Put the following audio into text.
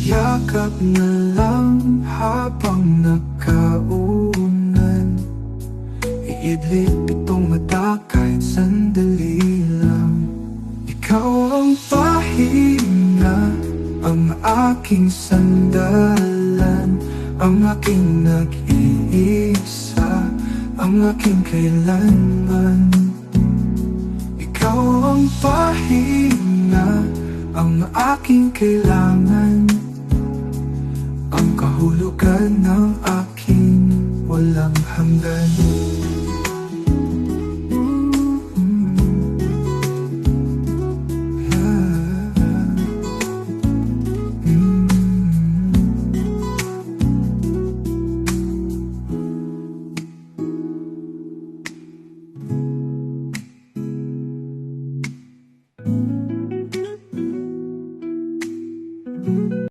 yakap na lang habang nagkaunan. Iidlip itong mata kahit sandali lang. Ikaw ang pahinga, ang aking sandalan, ang aking nag-iisa, ang aking kailanman. Ikaw ang pahinga, ang aking kailangan.